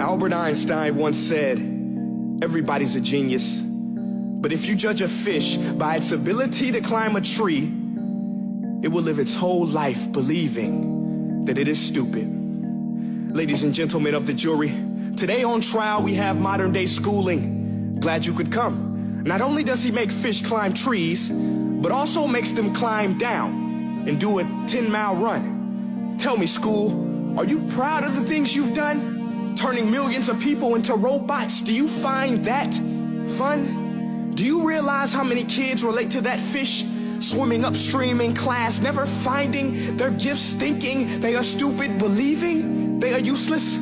Albert Einstein once said, everybody's a genius, but if you judge a fish by its ability to climb a tree, it will live its whole life believing that it is stupid. Ladies and gentlemen of the jury, today on trial we have modern day schooling. Glad you could come. Not only does he make fish climb trees, but also makes them climb down and do a 10-mile run. Tell me, school, are you proud of the things you've done? Turning millions of people into robots, do you find that fun? Do you realize how many kids relate to that fish swimming upstream in class, never finding their gifts, thinking they are stupid, believing they are useless?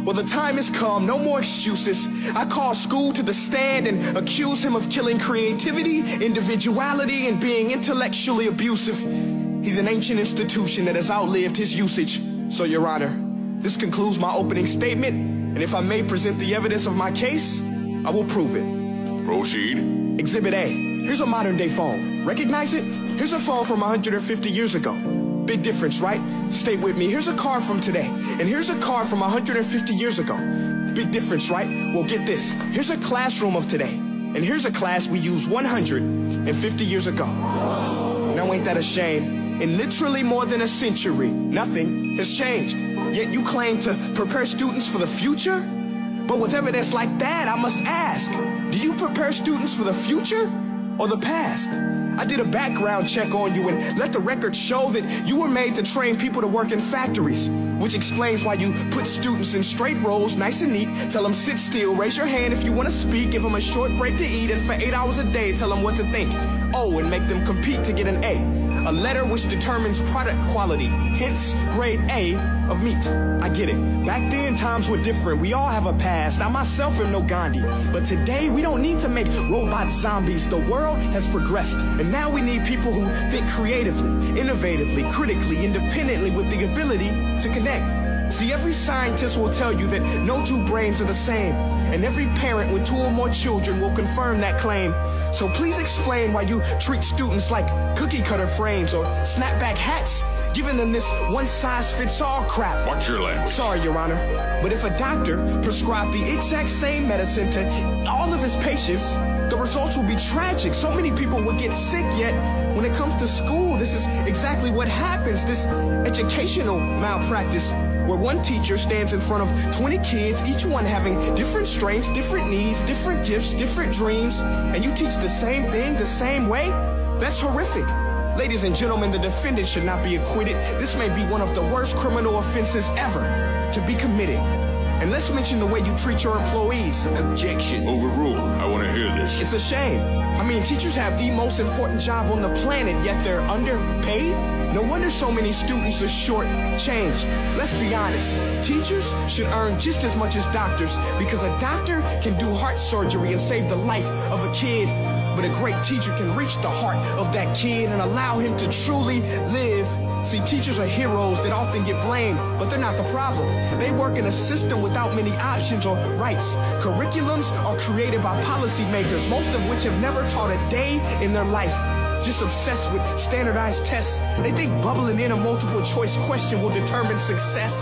Well, the time has come, no more excuses. I call school to the stand and accuse him of killing creativity, individuality, and being intellectually abusive. He's an ancient institution that has outlived his usage. So, Your Honor, this concludes my opening statement, and if I may present the evidence of my case, I will prove it. Proceed. Exhibit A. Here's a modern-day phone. Recognize it? Here's a phone from 150 years ago. Big difference, right? Stay with me. Here's a car from today, and here's a car from 150 years ago. Big difference, right? Well, get this. Here's a classroom of today, and here's a class we used 150 years ago. Now, ain't that a shame? In literally more than a century, nothing has changed. Yet you claim to prepare students for the future? But with evidence like that, I must ask, do you prepare students for the future or the past? I did a background check on you and let the record show that you were made to train people to work in factories, which explains why you put students in straight rows, nice and neat, tell them sit still, raise your hand if you want to speak, give them a short break to eat, and for 8 hours a day, tell them what to think. Oh, and make them compete to get an A letter which determines product quality, hence grade A of meat. I get it. Back then, times were different. We all have a past. I myself am no Gandhi. But today, we don't need to make robot zombies. The world has progressed. And now we need people who think creatively, innovatively, critically, independently, with the ability to connect. See, every scientist will tell you that no two brains are the same. And every parent with 2 or more children will confirm that claim. So please explain why you treat students like cookie cutter frames or snapback hats, giving them this one-size-fits-all crap. Watch your language. Sorry, Your Honor, but if a doctor prescribed the exact same medicine to all of his patients, the results will be tragic. So many people will get sick, yet when it comes to school, this is exactly what happens, this educational malpractice, where one teacher stands in front of 20 kids, each one having different strengths, different needs, different gifts, different dreams, and you teach the same thing the same way? That's horrific. Ladies and gentlemen, the defendant should not be acquitted. This may be one of the worst criminal offenses ever to be committed. And let's mention the way you treat your employees. Objection. Overruled. I want to hear this. It's a shame. I mean, teachers have the most important job on the planet, yet they're underpaid? No wonder so many students are short-changed. Let's be honest. Teachers should earn just as much as doctors, because a doctor can do heart surgery and save the life of a kid. But a great teacher can reach the heart of that kid and allow him to truly live. See, teachers are heroes that often get blamed, but they're not the problem. They work in a system without many options or rights. Curriculums are created by policymakers, most of which have never taught a day in their life. Just obsessed with standardized tests. They think bubbling in a multiple choice question will determine success.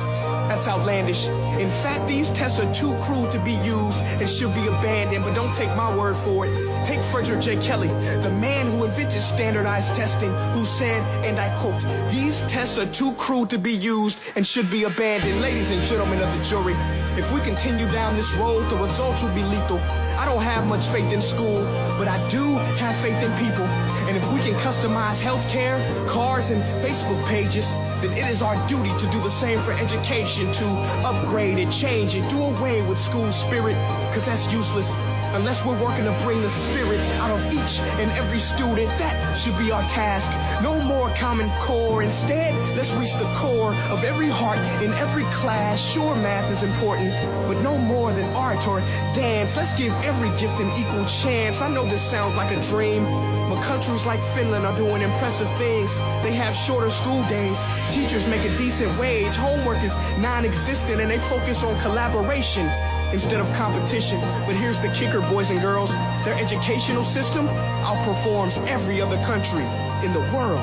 That's outlandish. In fact, these tests are too cruel to be used and should be abandoned, but don't take my word for it. Take Frederick J. Kelly, the man who invented standardized testing, who said, and I quote, "These tests are too cruel to be used and should be abandoned." Ladies and gentlemen of the jury, if we continue down this road, the results will be lethal. I don't have much faith in school, but I do have faith in people. And if we can customize healthcare, cars, and Facebook pages, then it is our duty to do the same for education, to upgrade it, change it, do away with school spirit, because that's useless. Unless we're working to bring the spirit out of each and every student, that should be our task. No more Common Core. Instead, let's reach the core of every heart in every class. Sure, math is important, but no more than art or dance. Let's give every gift an equal chance. I know this sounds like a dream, but countries like Finland are doing impressive things. They have shorter school days. Teachers make a decent wage. Homework is non-existent, and they focus on collaboration instead of competition. But here's the kicker, boys and girls. Their educational system outperforms every other country in the world.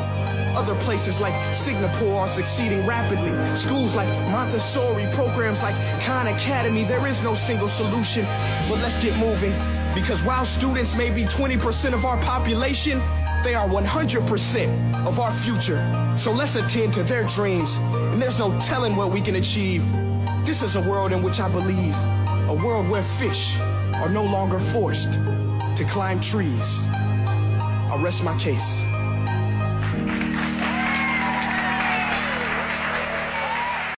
Other places like Singapore are succeeding rapidly. Schools like Montessori, programs like Khan Academy, there is no single solution. But let's get moving, because while students may be 20% of our population, they are 100% of our future. So let's attend to their dreams, and there's no telling what we can achieve. This is a world in which I believe, a world where fish are no longer forced to climb trees. I'll rest my case.